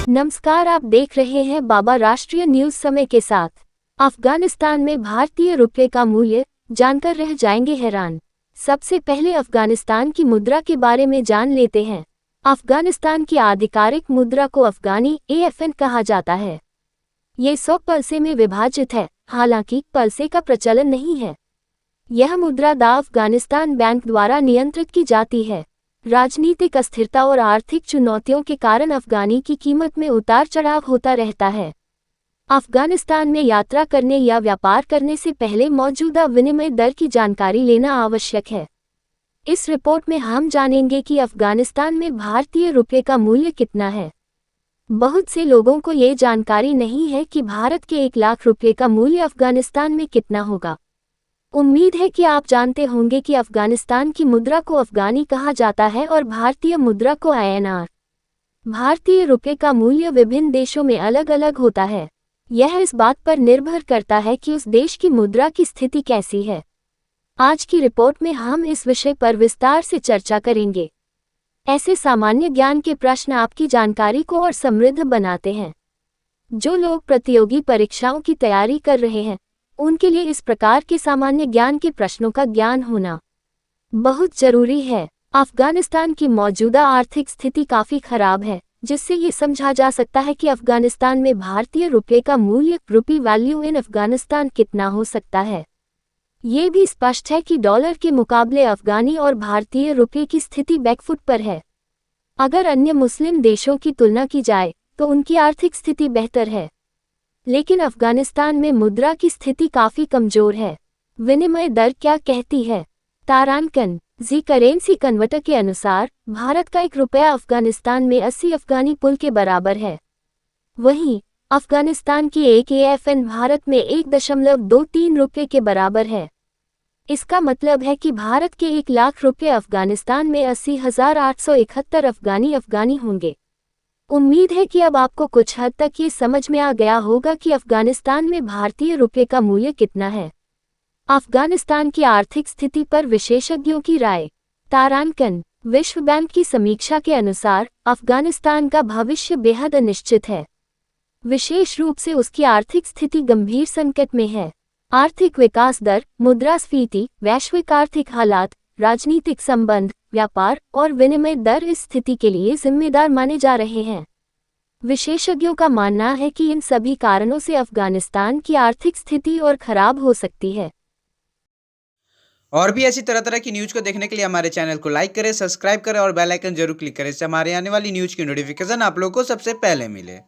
नमस्कार, आप देख रहे हैं बाबा राष्ट्रीय न्यूज समय के साथ। अफगानिस्तान में भारतीय रुपये का मूल्य जानकर रह जाएंगे हैरान। सबसे पहले अफगानिस्तान की मुद्रा के बारे में जान लेते हैं। अफगानिस्तान की आधिकारिक मुद्रा को अफगानी AFN कहा जाता है। ये 100 पैसे में विभाजित है, हालांकि पैसे का प्रचलन नहीं है। यह मुद्रा द अफगानिस्तान बैंक द्वारा नियंत्रित की जाती है। राजनीतिक अस्थिरता और आर्थिक चुनौतियों के कारण अफगानी की कीमत में उतार चढ़ाव होता रहता है। अफगानिस्तान में यात्रा करने या व्यापार करने से पहले मौजूदा विनिमय दर की जानकारी लेना आवश्यक है। इस रिपोर्ट में हम जानेंगे कि अफगानिस्तान में भारतीय रुपये का मूल्य कितना है। बहुत से लोगों को ये जानकारी नहीं है कि भारत के 1 लाख रुपये का मूल्य अफगानिस्तान में कितना होगा। उम्मीद है कि आप जानते होंगे कि अफगानिस्तान की मुद्रा को अफगानी कहा जाता है और भारतीय मुद्रा को INR। भारतीय रुपये का मूल्य विभिन्न देशों में अलग अलग होता है। यह इस बात पर निर्भर करता है कि उस देश की मुद्रा की स्थिति कैसी है। आज की रिपोर्ट में हम इस विषय पर विस्तार से चर्चा करेंगे। ऐसे सामान्य ज्ञान के प्रश्न आपकी जानकारी को और समृद्ध बनाते हैं। जो लोग प्रतियोगी परीक्षाओं की तैयारी कर रहे हैं, उनके लिए इस प्रकार के सामान्य ज्ञान के प्रश्नों का ज्ञान होना बहुत जरूरी है। अफगानिस्तान की मौजूदा आर्थिक स्थिति काफी खराब है, जिससे ये समझा जा सकता है कि अफगानिस्तान में भारतीय रुपये का मूल्य रुपी वैल्यू इन अफगानिस्तान कितना हो सकता है। ये भी स्पष्ट है कि डॉलर के मुकाबले अफगानी और भारतीय रुपये की स्थिति बैकफुट पर है। अगर अन्य मुस्लिम देशों की तुलना की जाए तो उनकी आर्थिक स्थिति बेहतर है, लेकिन अफगानिस्तान में मुद्रा की स्थिति काफी कमजोर है। विनिमय दर क्या कहती है? तारांकन जी करेंसी कन्वर्टर के अनुसार भारत का 1 रुपया अफगानिस्तान में 80 अफगानी पुल के बराबर है। वहीं अफगानिस्तान की 1 AFN भारत में 1.23 रुपये के बराबर है। इसका मतलब है कि भारत के 1 लाख रुपये अफगानिस्तान में 80,871 अफगानी होंगे। उम्मीद है कि अब आपको कुछ हद तक ये समझ में आ गया होगा कि अफगानिस्तान में भारतीय रुपये का मूल्य कितना है। अफगानिस्तान की आर्थिक स्थिति पर विशेषज्ञों की राय। तारांकन विश्व बैंक की समीक्षा के अनुसार अफगानिस्तान का भविष्य बेहद अनिश्चित है, विशेष रूप से उसकी आर्थिक स्थिति गंभीर संकट में है। आर्थिक विकास दर, मुद्रास्फीति, वैश्विक आर्थिक हालात, राजनीतिक संबंध, व्यापार और विनिमय दर इस स्थिति के लिए जिम्मेदार माने जा रहे हैं। विशेषज्ञों का मानना है कि इन सभी कारणों से अफगानिस्तान की आर्थिक स्थिति और खराब हो सकती है। और भी ऐसी तरह तरह की न्यूज को देखने के लिए हमारे चैनल को लाइक करें, सब्सक्राइब करें और बेल आइकन जरूर क्लिक करें। इससे हमारे आने वाली न्यूज की नोटिफिकेशन आप लोगों को सबसे पहले मिले।